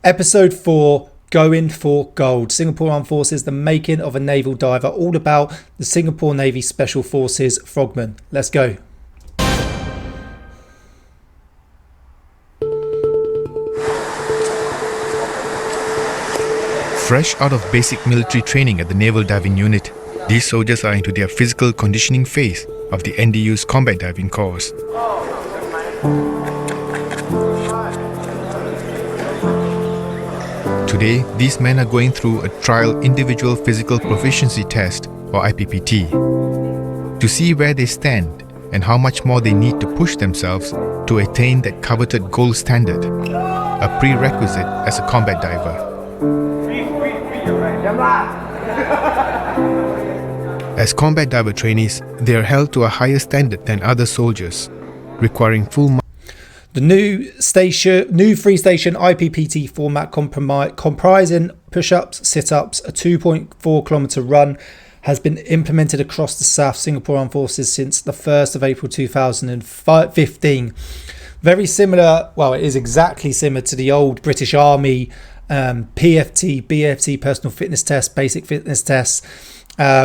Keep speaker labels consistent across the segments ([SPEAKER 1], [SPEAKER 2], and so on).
[SPEAKER 1] Episode 4, Going for Gold. Singapore Armed Forces, the making of a naval diver. All about the Singapore Navy Special Forces Frogmen. Let's go.
[SPEAKER 2] Fresh out of basic military training at the Naval Diving Unit, these soldiers are into their physical conditioning phase of the NDU's combat diving course. Today, these men are going through a trial individual physical proficiency test, or IPPT, to see where they stand and how much more they need to push themselves to attain that coveted gold standard, a prerequisite as a combat diver. As combat diver trainees, they are held to a higher standard than other soldiers, requiring full.
[SPEAKER 1] The new free station IPPT format comprising push-ups, sit-ups, a 2.4 kilometre run has been implemented across the South Singapore Armed Forces since the 1st of April 2015. Very similar, well, it is exactly similar to the old British Army PFT, BFT, personal fitness test, basic fitness tests,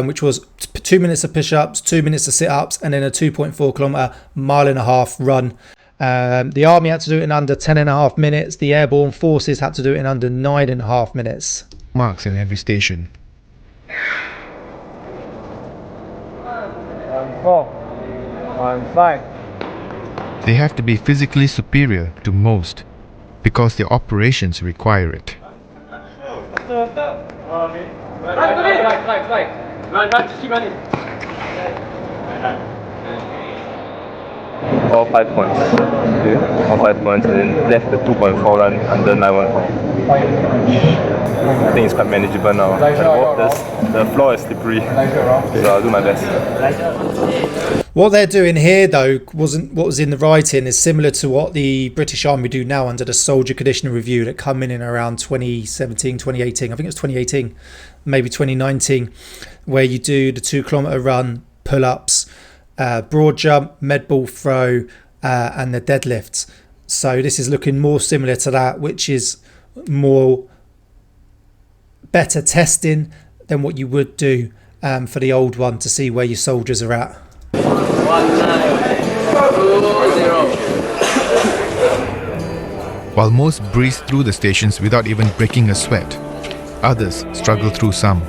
[SPEAKER 1] which was 2 minutes of push-ups, 2 minutes of sit-ups, and then a 2.4 kilometre, mile-and-a-half run. The Army had to do it in under 10.5 minutes. The Airborne Forces had to do it in under 9.5 minutes.
[SPEAKER 2] Marks in every station.
[SPEAKER 3] 4, 5.
[SPEAKER 2] They have to be physically superior to most because their operations require it.
[SPEAKER 4] All 5 points. Okay. All 5 points, and then left the 2.4 run under 914. I think it's quite manageable now. The floor is slippery, so I'll do my best.
[SPEAKER 1] What they're doing here, though, wasn't what was in the writing. Is similar to what the British Army do now under the Soldier Condition Review that come in around 2017, 2018. I think it was 2018, maybe 2019, where you do the 2 kilometre run, pull-ups, broad jump, med ball throw, and the deadlifts. So this is looking more similar to that, which is better testing than what you would do for the old one to see where your soldiers are at.
[SPEAKER 2] While most breeze through the stations without even breaking a sweat, others struggle through some.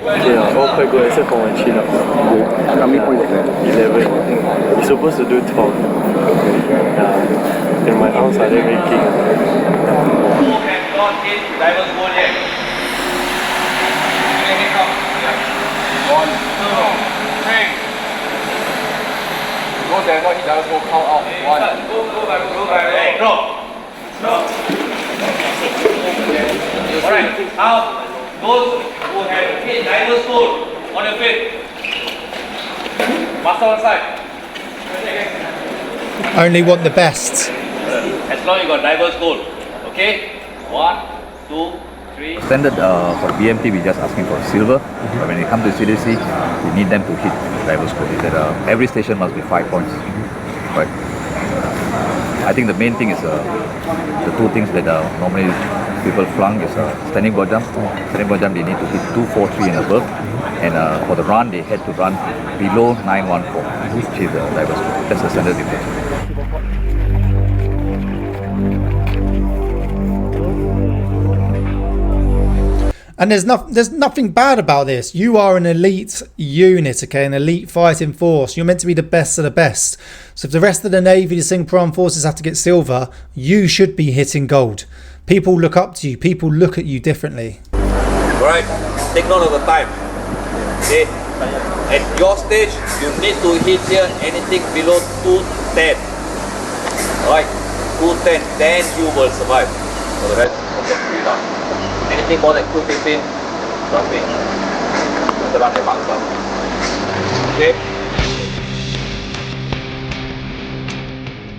[SPEAKER 4] Yeah, all quite good except for my chin-ups. How many points is that? 11. You're supposed to do 12. Yeah. And my arms are very king.
[SPEAKER 5] Go there, not hit divers, go count out. 1. Alright, now those who have hit divers goal on your feet. Master one side.
[SPEAKER 1] Only want the best.
[SPEAKER 5] As long as you got divers goal. Okay? 1, 2, 3.
[SPEAKER 6] Standard for BMT, we just asking for silver. But when it comes to CDC, we need them to hit divers goal. That every station must be 5 points. Right? I think the main thing is the two things that normally people flunk is standing broad jump. Standing broad jump, they need to hit 2, 4, 3 and above. And for the run, they had to run below 914, which is the divers goal. That's the standard difference.
[SPEAKER 1] And there's nothing bad about this. You are an elite unit, okay, an elite fighting force. You're meant to be the best of the best. So if the rest of the Navy, the Singapore Armed Forces have to get silver, you should be hitting gold. People look up to you. People look at you differently.
[SPEAKER 5] Alright, take note of the time. Okay, at your stage, you need to hit here anything below 210. Alright, 210, then you will survive. For the rest, okay, down. Anything more than 215, don't be. Just run the marks up. Okay?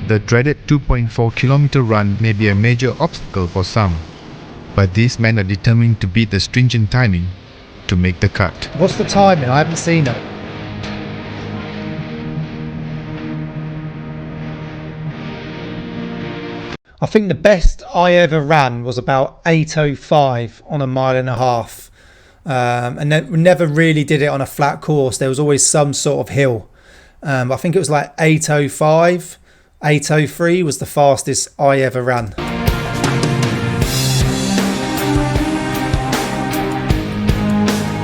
[SPEAKER 2] The dreaded 2.4 kilometer run may be a major obstacle for some, but these men are determined to beat the stringent timing to make the cut.
[SPEAKER 1] What's the timing? I haven't seen it. I think the best I ever ran was about 8:05 on a 1.5 miles. And then we never really did it on a flat course. There was always some sort of hill. I think it was like 8:05, 8:03 was the fastest I ever ran.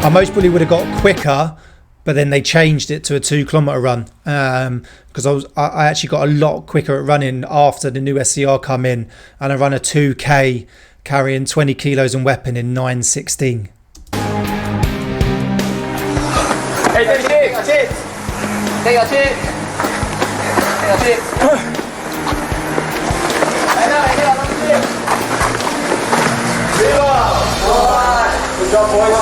[SPEAKER 1] I most probably would have got quicker, but then they changed it to a 2 kilometer run because I actually got a lot quicker at running after the new SCR come in, and I ran a 2k carrying 20 kilos and weapon in 9:16.
[SPEAKER 5] Hey, take your seat. Take your seat. Take your seat. Good job, boys.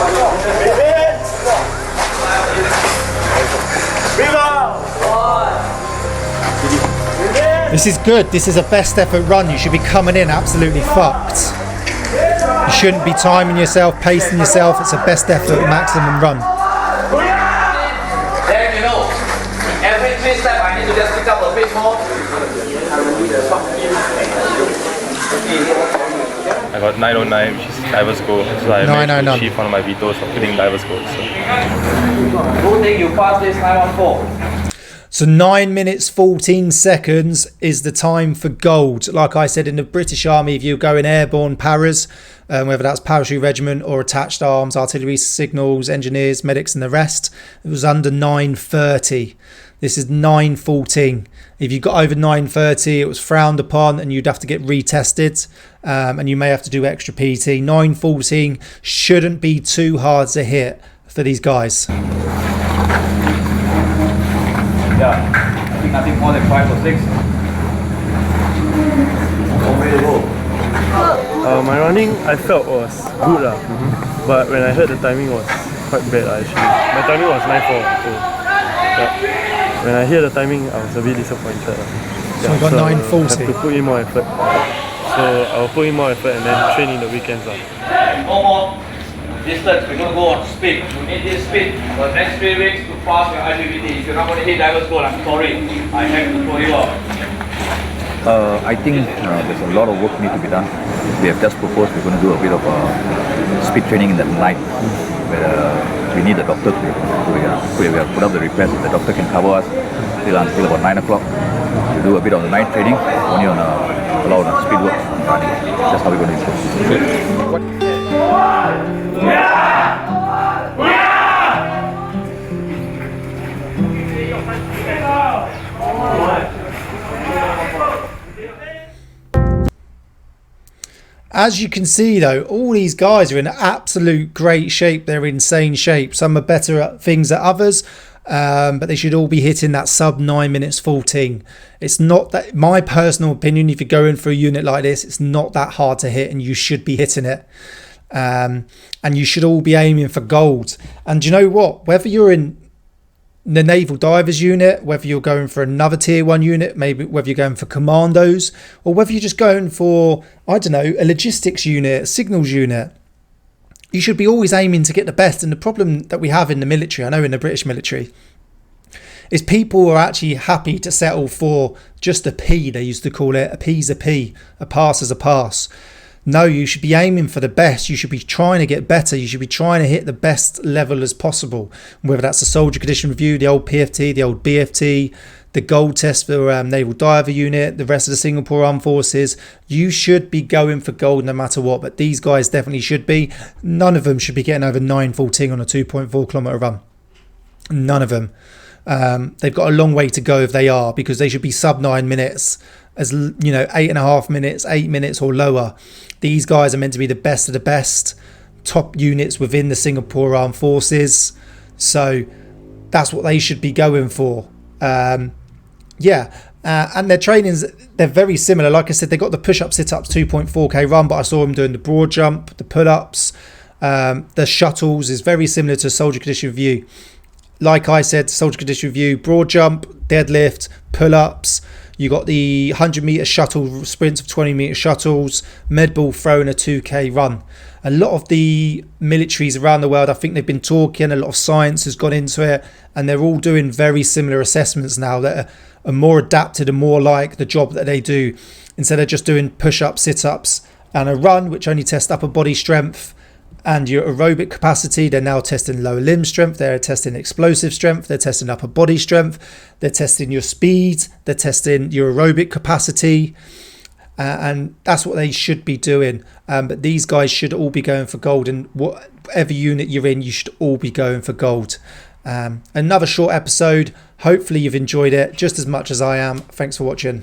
[SPEAKER 1] This is good. This is a best effort run. You should be coming in absolutely fucked. You shouldn't be timing yourself, pacing yourself. It's a best effort maximum run.
[SPEAKER 5] Then you know, every 3 steps I need to just pick up a bit more.
[SPEAKER 4] I got 909, which is diver's goal. So I managed to achieve one of my vetoes for hitting diver's goal. So.
[SPEAKER 5] Good thing you passed this 914.
[SPEAKER 1] So 9 minutes 14 seconds is the time for gold. Like I said, in the British Army, if you're going airborne paras, whether that's parachute regiment or attached arms, artillery, signals, engineers, medics and the rest, it was under 9:30. This is 9:14. If you got over 9:30, it was frowned upon and you'd have to get retested, and you may have to do extra PT. 9:14 shouldn't be too hard to hit for these guys.
[SPEAKER 6] Yeah, I think nothing more than 5 or 6.
[SPEAKER 3] My running I felt was good lah, but when I heard the timing was quite bad actually. My timing was 9:4, so yeah. When I hear the timing, I was a bit disappointed.
[SPEAKER 1] So I got 9:40.
[SPEAKER 3] I have to put in more effort. So I'll put in more effort and then train in the weekends.
[SPEAKER 5] No more distance, we're going to go on speed. You need this speed for the next 3 weeks to pass your IPPT. If you're not going to hit diver's goal, I'm sorry, I have to throw you out.
[SPEAKER 6] I think there's a lot of work need to be done. We have just proposed we're going to do a bit of speed training in the night, where we need the doctor to we have put up the request that the doctor can cover us until about 9 o'clock. We do a bit of the night training, only on a lot of speed work and running. That's how we're going to do it.
[SPEAKER 1] As you can see though, all these guys are in absolute great shape. They're in insane shape. Some are better at things than others, but they should all be hitting that sub 9 minutes 14. It's not that, my personal opinion, if you're going for a unit like this, it's not that hard to hit and you should be hitting it. And you should all be aiming for gold. And do you know what? Whether you're in the Naval Divers unit, whether you're going for another tier 1 unit, maybe whether you're going for commandos, or whether you're just going for, I don't know, a logistics unit, a signals unit, you should be always aiming to get the best. And the problem that we have in the military, I know in the British military, is people are actually happy to settle for just a P, they used to call it. A P's a P, a pass is a pass. No, you should be aiming for the best. You should be trying to get better. You should be trying to hit the best level as possible. Whether that's the soldier condition review, the old PFT, the old BFT, the gold test for Naval Diver Unit, the rest of the Singapore Armed Forces. You should be going for gold no matter what. But these guys definitely should be. None of them should be getting over 9:14 on a 2.4 kilometer run. None of them. They've got a long way to go if they are, because they should be sub 9 minutes, as you know, 8.5 minutes, 8 minutes or lower. These guys are meant to be the best of the best, top units within the Singapore Armed Forces. So that's what they should be going for. And their trainings, they're very similar. Like I said, they got the push-up, sit-ups, 2.4k run, but I saw them doing the broad jump, the pull-ups, the shuttles is very similar to soldier condition review. Like I said, soldier condition review, broad jump, deadlift, pull-ups. You got the 100 meter shuttle sprints of 20 meter shuttles, med ball throw, and a 2k run. a lot of the militaries around the world, I think they've been talking, a lot of science has gone into it, and they're all doing very similar assessments now that are more adapted and more like the job that they do. Instead of just doing push-ups, sit-ups and a run, which only test upper body strength and your aerobic capacity, they're now testing lower limb strength, they're testing explosive strength, they're testing upper body strength, they're testing your speed, they're testing your aerobic capacity, and that's what they should be doing. But these guys should all be going for gold, and whatever unit you're in, you should all be going for gold. Another short episode. Hopefully you've enjoyed it just as much as I am. Thanks for watching.